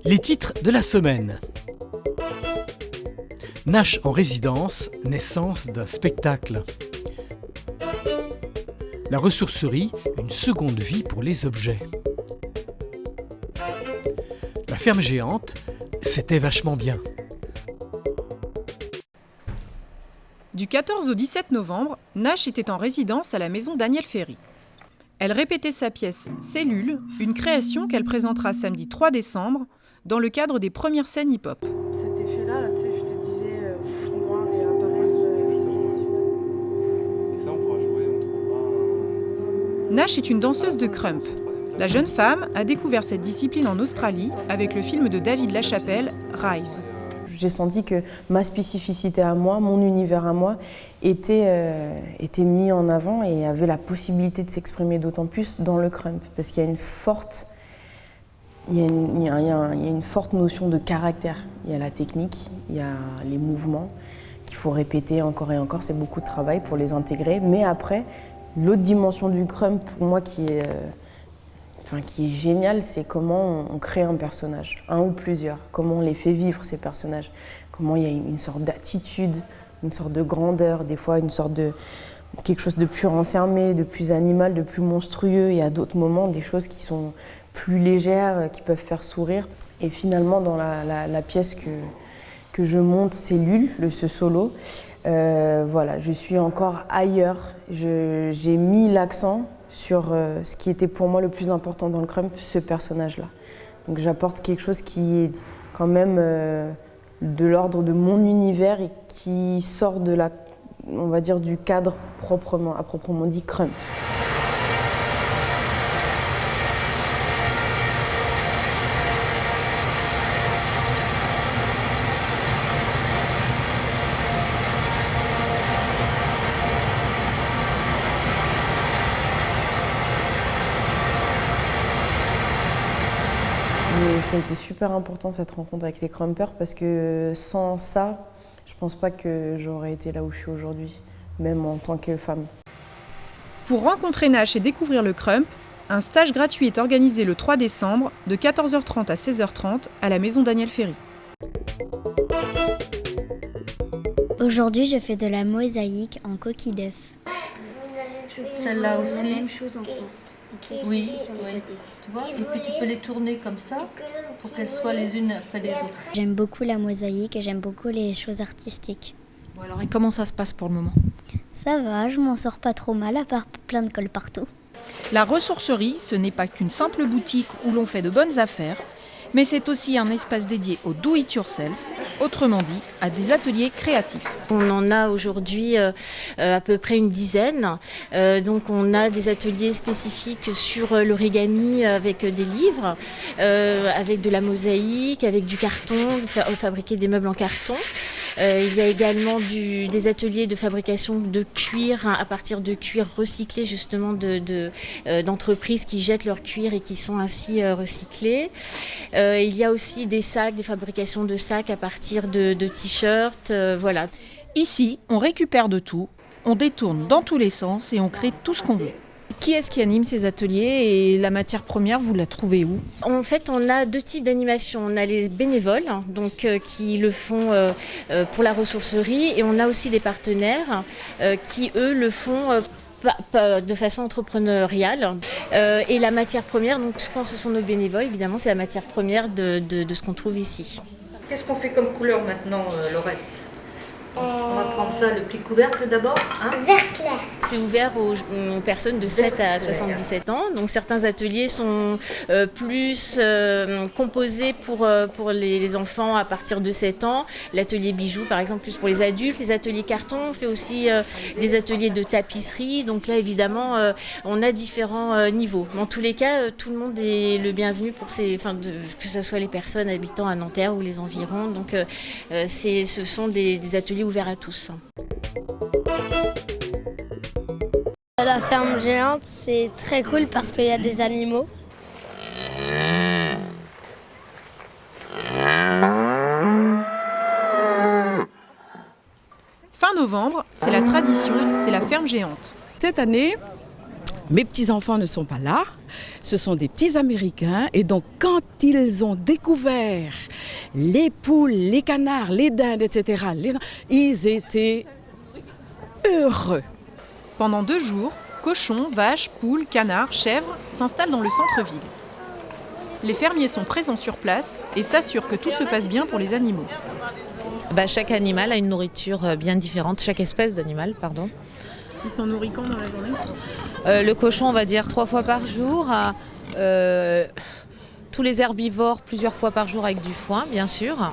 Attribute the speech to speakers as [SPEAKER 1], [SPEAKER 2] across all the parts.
[SPEAKER 1] Les titres de la semaine. Nash en résidence, naissance d'un spectacle. La ressourcerie, une seconde vie pour les objets. La ferme géante, c'était vachement bien.
[SPEAKER 2] Du 14 au 17 novembre, Nash était en résidence à la maison Daniel Ferry. Elle répétait sa pièce « Cellule », une création qu'elle présentera samedi 3 décembre dans le cadre des premières scènes hip-hop.
[SPEAKER 3] Cet effet-là, tu sais, je te disais, noir et apparaître.
[SPEAKER 4] Et ça, on pourra jouer, on trouvera.
[SPEAKER 2] Nash est une danseuse de crump. La jeune femme a découvert cette discipline en Australie avec le film de David Lachapelle, Rise.
[SPEAKER 5] J'ai senti que ma spécificité à moi, mon univers à moi, était mis en avant et avait la possibilité de s'exprimer d'autant plus dans le crump. Parce qu'il y a une forte, il y a une forte notion de caractère. Il y a la technique, il y a les mouvements qu'il faut répéter encore et encore. C'est beaucoup de travail pour les intégrer. Mais après, l'autre dimension du crump, pour moi, qui est génial, c'est comment on crée un personnage, un ou plusieurs, comment on les fait vivre ces personnages, comment il y a une sorte d'attitude, une sorte de grandeur, des fois une sorte de quelque chose de plus renfermé, de plus animal, de plus monstrueux, et à d'autres moments des choses qui sont plus légères, qui peuvent faire sourire. Et finalement dans la pièce que je monte, Cellule, ce solo, voilà, je suis encore ailleurs, j'ai mis l'accent sur ce qui était pour moi le plus important dans le crump, ce personnage-là. Donc j'apporte quelque chose qui est quand même de l'ordre de mon univers et qui sort de on va dire, du cadre à proprement dit crump. Et ça a été super important cette rencontre avec les crumpers parce que sans ça, je pense pas que j'aurais été là où je suis aujourd'hui, même en tant que femme.
[SPEAKER 2] Pour rencontrer Nash et découvrir le crump, un stage gratuit est organisé le 3 décembre de 14h30 à 16h30 à la maison Daniel Ferry.
[SPEAKER 6] Aujourd'hui, je fais de la mosaïque en coquille d'œuf.
[SPEAKER 7] Celle-là aussi.
[SPEAKER 6] La même chose en France.
[SPEAKER 7] Oui, oui. Tu vois, et puis tu peux les tourner comme ça pour qu'elles soient les unes après les autres.
[SPEAKER 6] J'aime beaucoup la mosaïque et j'aime beaucoup les choses artistiques.
[SPEAKER 8] Bon alors, et comment ça se passe pour le moment ?
[SPEAKER 6] Ça va, je m'en sors pas trop mal à part plein de colle partout.
[SPEAKER 2] La ressourcerie, ce n'est pas qu'une simple boutique où l'on fait de bonnes affaires, mais c'est aussi un espace dédié au do-it-yourself, autrement dit, à des ateliers créatifs.
[SPEAKER 9] On en a aujourd'hui à peu près une dizaine. Donc on a des ateliers spécifiques sur l'origami avec des livres, avec de la mosaïque, avec du carton, fabriquer des meubles en carton. Il y a également des ateliers de fabrication de cuir à partir de cuir recyclé justement d'entreprises qui jettent leur cuir et qui sont ainsi recyclés. Il y a aussi des sacs, des fabrications de sacs à partir de t-shirts, voilà.
[SPEAKER 2] Ici, on récupère de tout, on détourne dans tous les sens et on crée tout ce qu'on veut. Qui est-ce qui anime ces ateliers et la matière première, vous la trouvez où ?
[SPEAKER 9] En fait, on a deux types d'animation. On a les bénévoles donc, qui le font pour la ressourcerie et on a aussi des partenaires qui, eux, le font de façon entrepreneuriale. Et la matière première, donc, quand ce sont nos bénévoles, évidemment, c'est la matière première de ce qu'on trouve ici.
[SPEAKER 7] Qu'est-ce qu'on fait comme couleur maintenant, Laurette ? On va prendre ça, le petit couvercle d'abord.
[SPEAKER 6] Vert clair.
[SPEAKER 9] C'est ouvert aux personnes de 7 à 77 ans. Donc certains ateliers sont plus composés pour les enfants à partir de 7 ans. L'atelier bijoux, par exemple, plus pour les adultes. Les ateliers carton, on fait aussi des ateliers de tapisserie. Donc là, évidemment, on a différents niveaux. Dans tous les cas, tout le monde est le bienvenu pour que ce soit les personnes habitant à Nanterre ou les environs. Donc ce sont des ateliers ouverts à tous.
[SPEAKER 6] La ferme géante, c'est très cool parce qu'il y a des animaux.
[SPEAKER 2] Fin novembre, c'est la tradition, c'est la ferme géante.
[SPEAKER 3] Cette année,
[SPEAKER 10] Mes petits-enfants ne sont pas là, ce sont des petits Américains. Et donc, quand ils ont découvert les poules, les canards, les dindes, etc., ils étaient heureux.
[SPEAKER 2] Pendant 2 jours, cochons, vaches, poules, canards, chèvres s'installent dans le centre-ville. Les fermiers sont présents sur place et s'assurent que tout se passe bien pour les animaux.
[SPEAKER 11] Chaque animal a une nourriture bien différente, chaque espèce d'animal, pardon.
[SPEAKER 2] Ils sont nourris quand dans la journée ?
[SPEAKER 11] Le cochon, on va dire 3 fois par jour. Tous les herbivores, plusieurs fois par jour avec du foin, bien sûr.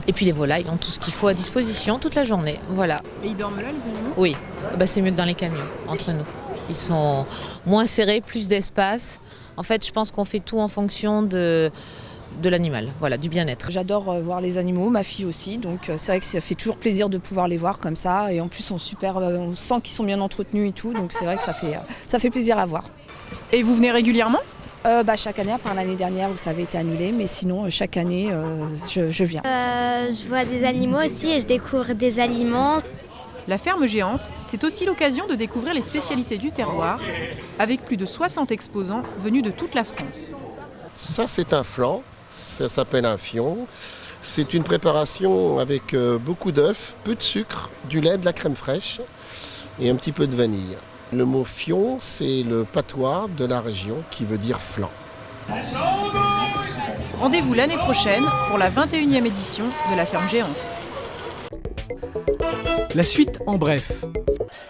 [SPEAKER 11] Et puis les volailles ont tout ce qu'il faut à disposition toute la journée. Voilà.
[SPEAKER 2] Et ils dorment là, les animaux ?
[SPEAKER 11] Oui, c'est mieux que dans les camions, entre nous. Ils sont moins serrés, plus d'espace. En fait, je pense qu'on fait tout en fonction de l'animal, voilà, du bien-être.
[SPEAKER 12] J'adore voir les animaux, ma fille aussi, donc c'est vrai que ça fait toujours plaisir de pouvoir les voir comme ça. Et en plus, on sent qu'ils sont bien entretenus et tout, donc c'est vrai que ça fait plaisir à voir.
[SPEAKER 2] Et vous venez régulièrement ?
[SPEAKER 12] Chaque année, à part l'année dernière où ça avait été annulé, mais sinon, chaque année, je viens.
[SPEAKER 6] Je vois des animaux aussi et je découvre des aliments.
[SPEAKER 2] La ferme géante, c'est aussi l'occasion de découvrir les spécialités du terroir, avec plus de 60 exposants venus de toute la France.
[SPEAKER 13] Ça, c'est un flan, ça s'appelle un fion. C'est une préparation avec beaucoup d'œufs, peu de sucre, du lait, de la crème fraîche et un petit peu de vanille. Le mot fion, c'est le patois de la région qui veut dire flan.
[SPEAKER 2] Rendez-vous l'année prochaine pour la 21e édition de la ferme géante.
[SPEAKER 1] La suite en bref.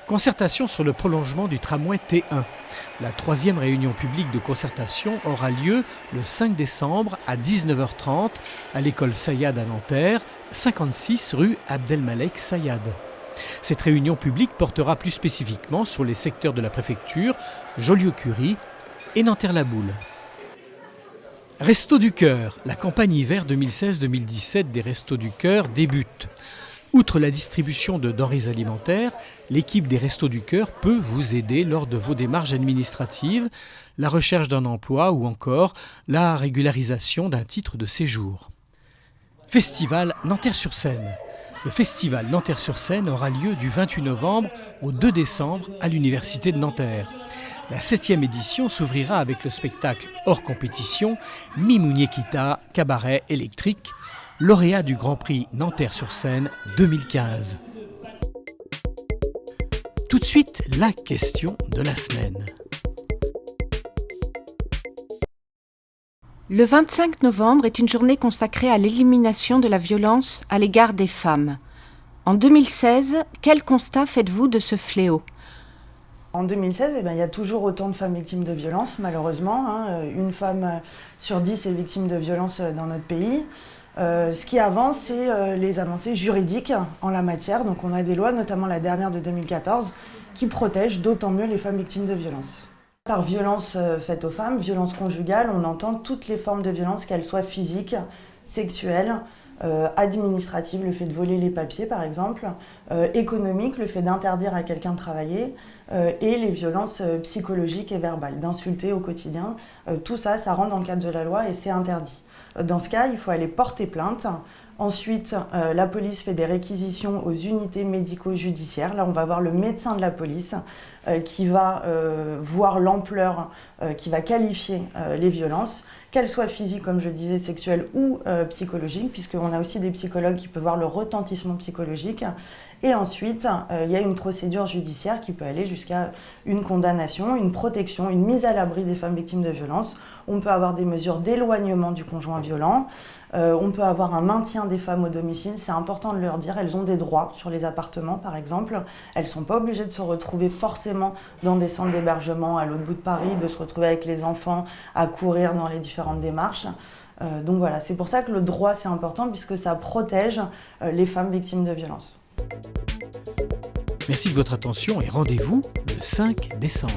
[SPEAKER 1] Concertation sur le prolongement du tramway T1. La 3e réunion publique de concertation aura lieu le 5 décembre à 19h30 à l'école Sayad à Nanterre, 56 rue Abdelmalek Sayad. Cette réunion publique portera plus spécifiquement sur les secteurs de la préfecture, Joliot-Curie et Nanterre-la-Boule. Restos du Cœur. La campagne hiver 2016-2017 des Restos du Cœur débute. Outre la distribution de denrées alimentaires, l'équipe des Restos du Cœur peut vous aider lors de vos démarches administratives, la recherche d'un emploi ou encore la régularisation d'un titre de séjour. Festival Nanterre-sur-Seine. Le festival Nanterre-sur-Seine aura lieu du 28 novembre au 2 décembre à l'Université de Nanterre. La 7e édition s'ouvrira avec le spectacle hors compétition Mimouniekita, cabaret électrique, lauréat du Grand Prix Nanterre-sur-Seine 2015. Tout de suite, la question de la semaine.
[SPEAKER 14] Le 25 novembre est une journée consacrée à l'élimination de la violence à l'égard des femmes. En 2016, quel constat faites-vous de ce fléau ?
[SPEAKER 15] En 2016, il y a toujours autant de femmes victimes de violences, malheureusement. Une femme sur 10 est victime de violences dans notre pays. Ce qui avance, c'est les avancées juridiques en la matière. Donc on a des lois, notamment la dernière de 2014, qui protègent d'autant mieux les femmes victimes de violences. Par violence faite aux femmes, violence conjugale, on entend toutes les formes de violence, qu'elles soient physiques, sexuelles, administratives, le fait de voler les papiers par exemple, économiques, le fait d'interdire à quelqu'un de travailler, et les violences psychologiques et verbales, d'insulter au quotidien. Tout ça, ça rentre dans le cadre de la loi et c'est interdit. Dans ce cas, il faut aller porter plainte. Ensuite, la police fait des réquisitions aux unités médico-judiciaires. Là, on va voir le médecin de la police qui va voir l'ampleur, qui va qualifier les violences, qu'elles soient physiques, comme je disais, sexuelles ou psychologiques, puisqu'on a aussi des psychologues qui peuvent voir le retentissement psychologique. Et ensuite, il y a une procédure judiciaire qui peut aller jusqu'à une condamnation, une protection, une mise à l'abri des femmes victimes de violences. On peut avoir des mesures d'éloignement du conjoint violent. On peut avoir un maintien des femmes au domicile. C'est important de leur dire, elles ont des droits sur les appartements, par exemple. Elles ne sont pas obligées de se retrouver forcément dans des centres d'hébergement à l'autre bout de Paris, de se retrouver avec les enfants, à courir dans les différentes démarches. Donc voilà, c'est pour ça que le droit, c'est important, puisque ça protège les femmes victimes de violences.
[SPEAKER 1] Merci de votre attention et rendez-vous le 5 décembre.